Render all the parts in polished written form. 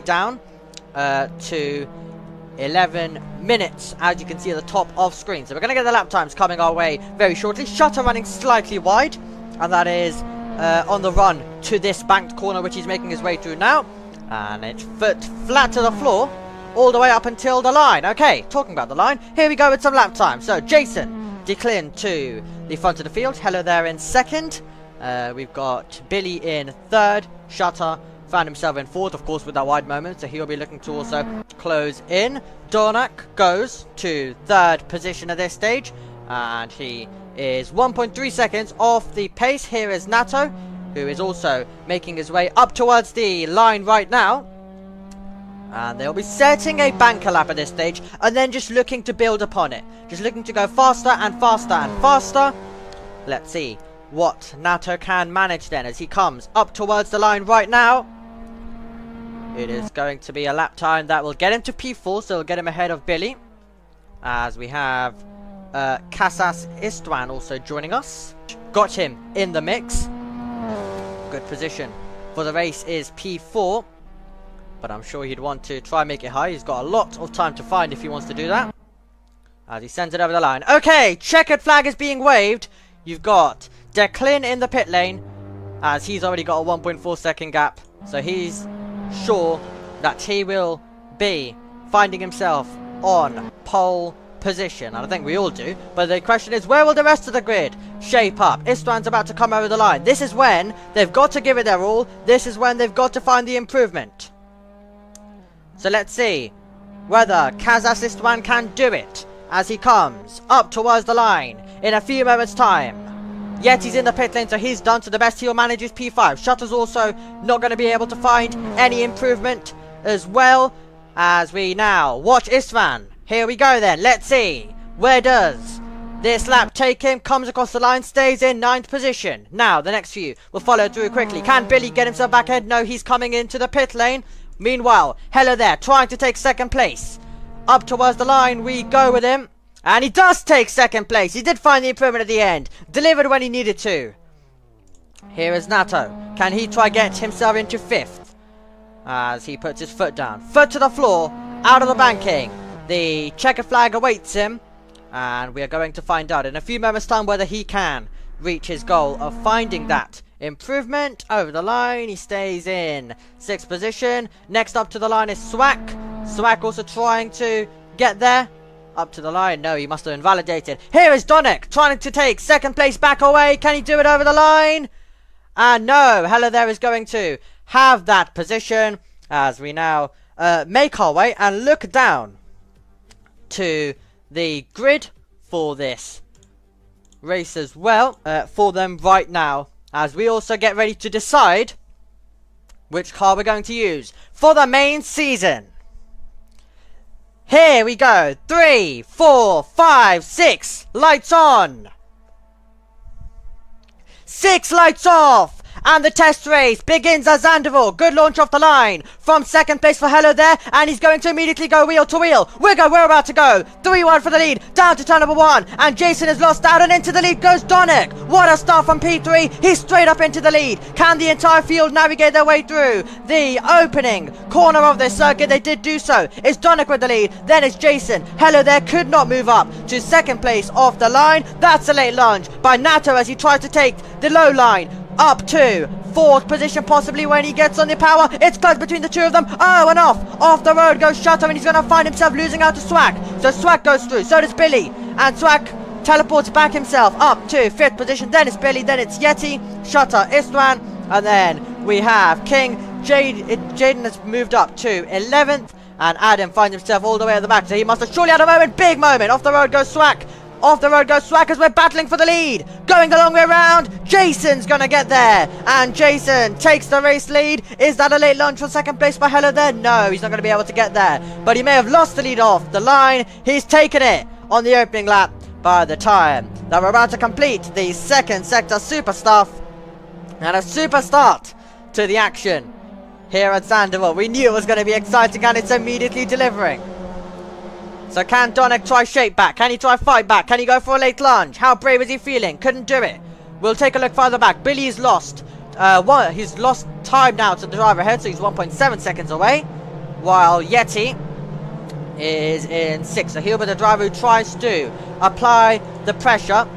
down to 11 minutes, as you can see at the top of screen. So we're going to get the lap times coming our way very shortly. Shutter running slightly wide, and that is on the run to this banked corner, which he's making his way through now. And it's foot flat to the floor, all the way up until the line. Okay, talking about the line, here we go with some lap time. So Jason Declan to the front of the field. Hello there in second. We've got Billy in third. Shutter found himself in fourth, of course, with that wide moment, so he'll be looking to also close in. Dornak goes to third position at this stage, and he is 1.3 seconds off the pace. Here is Nato, who is also making his way up towards the line right now. And they'll be setting a banker lap at this stage, and then just looking to build upon it. Just looking to go faster and faster and faster. Let's see what Nato can manage then as he comes up towards the line right now. It is going to be a lap time that will get him to P4, so it'll get him ahead of Billy. As we have Casas Istvan also joining us. Got him in the mix. Good position for the race is P4. But I'm sure he'd want to try and make it high. He's got a lot of time to find if he wants to do that. As he sends it over the line. Okay, checkered flag is being waved. You've got Declan in the pit lane, as he's already got a 1.4 second gap. So he's sure that he will be finding himself on pole position. And I think we all do. But the question is, where will the rest of the grid shape up? Istvan's about to come over the line. This is when they've got to give it their all. This is when they've got to find the improvement. So let's see whether Casas Istvan can do it as he comes up towards the line in a few moments' time. Yet he's in the pit lane, so he's done to the best he'll manage his P5. Shutter's also not going to be able to find any improvement as well, as we now watch Istvan. Here we go then. Let's see. Where does this lap take him? Comes across the line, stays in 9th position. Now, the next few will follow through quickly. Can Billy get himself back ahead? No, he's coming into the pit lane. Meanwhile, Hello there, trying to take second place. Up towards the line we go with him. And he does take second place. He did find the improvement at the end. Delivered when he needed to. Here is Nato. Can he try get himself into 5th? As he puts his foot down. Foot to the floor. Out of the banking. The checker flag awaits him. And we are going to find out in a few moments' time whether he can reach his goal of finding that improvement. Over the line. He stays in 6th position. Next up to the line is Swack. Swack also trying to get there. Up to the line. No, he must have invalidated. Here is Donek trying to take second place back away. Can he do it over the line? And no, Hello there is going to have that position as we now make our way and look down to the grid for this race as well for them right now, as we also get ready to decide which car we're going to use for the main season. Here we go. 3, 4, 5, 6. Lights on. 6 lights off. And the test race begins at Zandvoort. Good launch off the line from second place for Hello there. And he's going to immediately go wheel to wheel. We're about to go. 3-1 for the lead. Down to turn number 1. And Jason has lost out, and into the lead goes Donek. What a start from P3. He's straight up into the lead. Can the entire field navigate their way through the opening corner of this circuit? They did do so. It's Donek with the lead. Then it's Jason. Hello there could not move up to second place off the line. That's a late lunge by Nato as he tries to take the low line up to 4th position, possibly when he gets on the power. It's close between the two of them. Oh, and off the road goes Shutter, and he's going to find himself losing out to Swack. So Swack goes through, so does Billy, and Swack teleports back himself up to 5th position. Then it's Billy, then it's Yeti, Shutter, Istvan, and then we have King. Jaden has moved up to 11th, and Adam finds himself all the way at the back, so he must have surely had a moment. Big moment. Off the road goes Swack. Off the road goes Swack as we're battling for the lead. Going the long way around. Jason's going to get there. And Jason takes the race lead. Is that a late lunge for second place by Hello there? No, he's not going to be able to get there. But he may have lost the lead off the line. He's taken it on the opening lap by the time that we're about to complete the second sector super stuff. And a super start to the action here at Zandvoort. We knew it was going to be exciting, and it's immediately delivering. So can Donek try shape back? Can he try fight back? Can he go for a late lunge? How brave is he feeling? Couldn't do it. We'll take a look further back. Billy's lost He's lost time now to the driver ahead, so he's 1.7 seconds away, while Yeti is in 6th. So he'll be the driver who tries to apply the pressure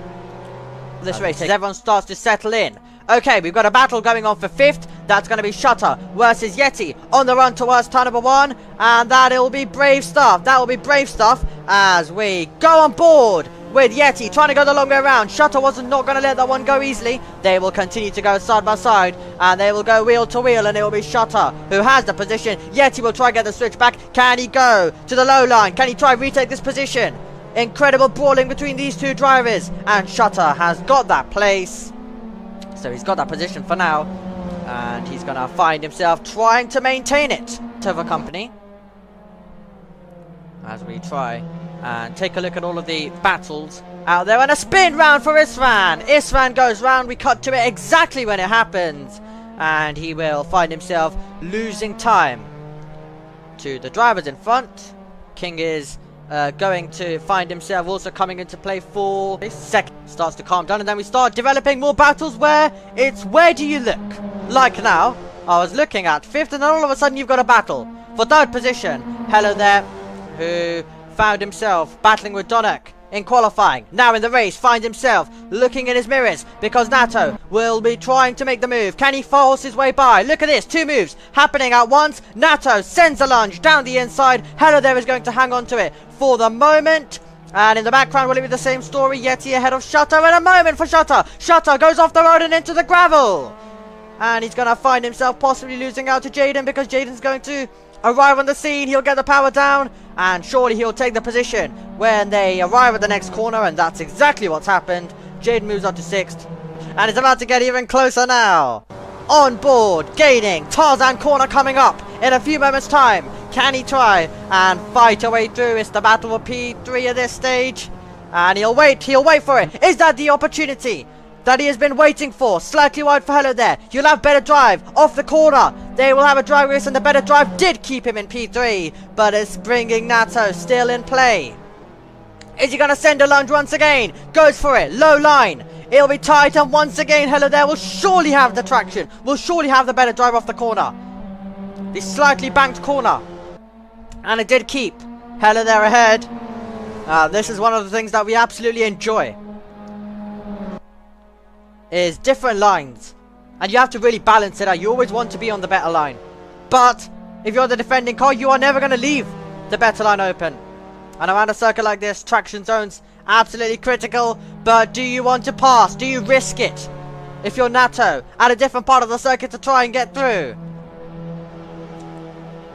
this race as everyone starts to settle in. Okay, we've got a battle going on for 5th. That's going to be Shutter versus Yeti on the run towards turn number 1. And that'll be brave stuff. That will be brave stuff as we go on board with Yeti trying to go the long way around. Shutter wasn't not going to let that one go easily. They will continue to go side by side and they will go wheel to wheel, and it will be Shutter who has the position. Yeti will try to get the switch back. Can he go to the low line? Can he try retake this position? Incredible brawling between these two drivers, and Shutter has got that place. So he's got that position for now, and he's going to find himself trying to maintain it to the company as we try and take a look at all of the battles out there. And a spin round for Isran. Isran goes round. We cut to it exactly when it happens, and he will find himself losing time to the drivers in front. King is going to find himself also coming into play for a second. Starts to calm down, and then we start developing more battles where it's where do you look. Like now, I was looking at 5th, and then all of a sudden you've got a battle for 3rd position. Hello there, who found himself battling with Donak in qualifying. Now in the race, finds himself looking in his mirrors because Nato will be trying to make the move. Can he force his way by? Look at this, 2 moves happening at once. Nato sends a lunge down the inside. Hello there is going to hang on to it for the moment. And in the background, will it be the same story? Yeti ahead of Shutter, and a moment for Shutter. Shutter goes off the road and into the gravel. And he's going to find himself possibly losing out to Jaden because Jaden's going to arrive on the scene. He'll get the power down, and surely he'll take the position when they arrive at the next corner, and that's exactly what's happened. Jaden moves up to 6th, and it's about to get even closer now. On board, gaining. Tarzan corner coming up in a few moments' time. Can he try and fight a way through? It's the battle for P3 at this stage, and he'll wait for it. Is that the opportunity that he has been waiting for? Slightly wide for Hello there. You'll have better drive off the corner. They will have a drive race, and the better drive did keep him in P3, but it's bringing Nato still in play. Is he going to send a lunge once again? Goes for it. Low line. It'll be tight, and once again Hello there will surely have the traction. Will surely have the better drive off the corner. The slightly banked corner. And it did keep Hello there ahead. This is one of the things that we absolutely enjoy, is different lines, and you have to really balance it out. You always want to be on the better line, but if you're the defending car, you are never going to leave the better line open. And around a circuit like this, traction zones absolutely critical. But do you want to pass? Do you risk it if you're Nato at a different part of the circuit to try and get through?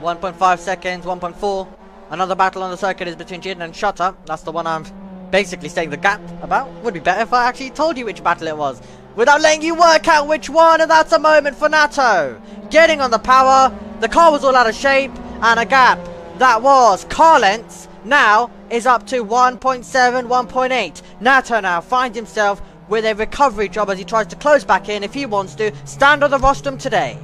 1.5 seconds, 1.4. Another battle on the circuit is between Jaden and Shutter. That's the one I'm basically saying the gap about. Would be better if I actually told you which battle it was without letting you work out which one. And that's a moment for Nato getting on the power. The car was all out of shape, and a gap that was car lengths now is up to 1.7, 1.8. Nato now finds himself with a recovery job as he tries to close back in if he wants to stand on the rostrum today.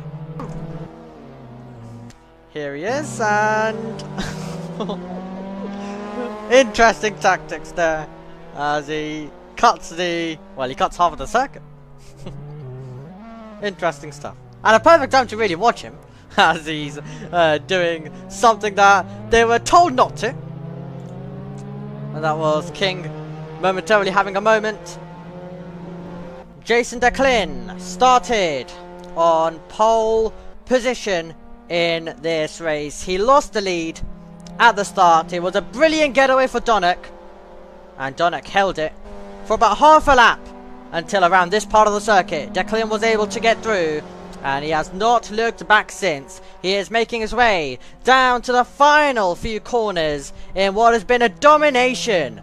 Here he is, and interesting tactics there as he cuts he cuts half of the circuit. Interesting stuff, and a perfect time to really watch him as he's doing something that they were told not to, and that was King momentarily having a moment. Jason Declin started on pole position in this race. He lost the lead at the start. It was a brilliant getaway for Donak, and Donak held it for about half a lap until around this part of the circuit. Declan was able to get through, and he has not looked back since. He is making his way down to the final few corners in what has been a domination.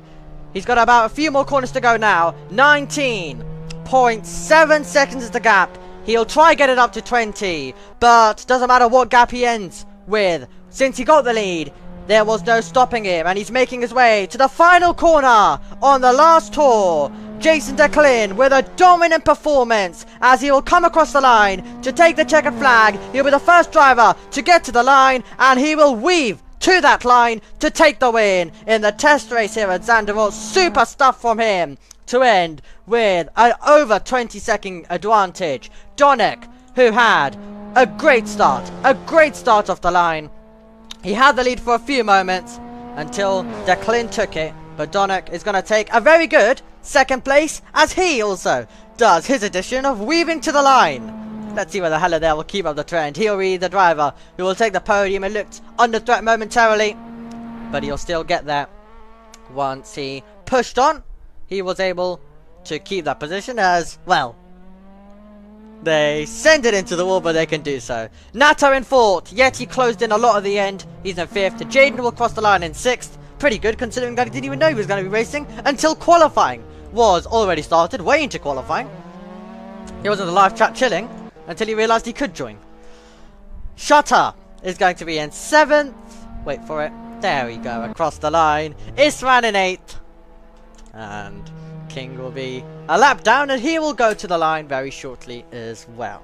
He's got about a few more corners to go now. 19.7 seconds is the gap. He'll try get it up to 20, but doesn't matter what gap he ends with. Since he got the lead, there was no stopping him, and he's making his way to the final corner on the last tour. Jason Declin with a dominant performance as he will come across the line to take the checkered flag. He'll be the first driver to get to the line, and he will weave to that line to take the win in the test race here at Zandvoort. Super stuff from him to end with an over 20-second advantage. Donak who had a great start off the line. He had the lead for a few moments until Declan took it, but Donnock is going to take a very good second place as he also does his addition of weaving to the line. Let's see whether Halliday will keep up the trend. He'll be the driver who will take the podium. It looked under threat momentarily, but he'll still get there. Once he pushed on, he was able to keep that position as, well, they send it into the wall, but they can do so. Nato in 4th, yet he closed in a lot at the end. He's in 5th. Jaden will cross the line in 6th. Pretty good considering that he didn't even know he was going to be racing until qualifying was already started, way into qualifying. He was in the live chat chilling until he realised he could join. Shutter is going to be in 7th. Wait for it. There we go, across the line. Isran in 8th. And King will be a lap down, and he will go to the line very shortly as well.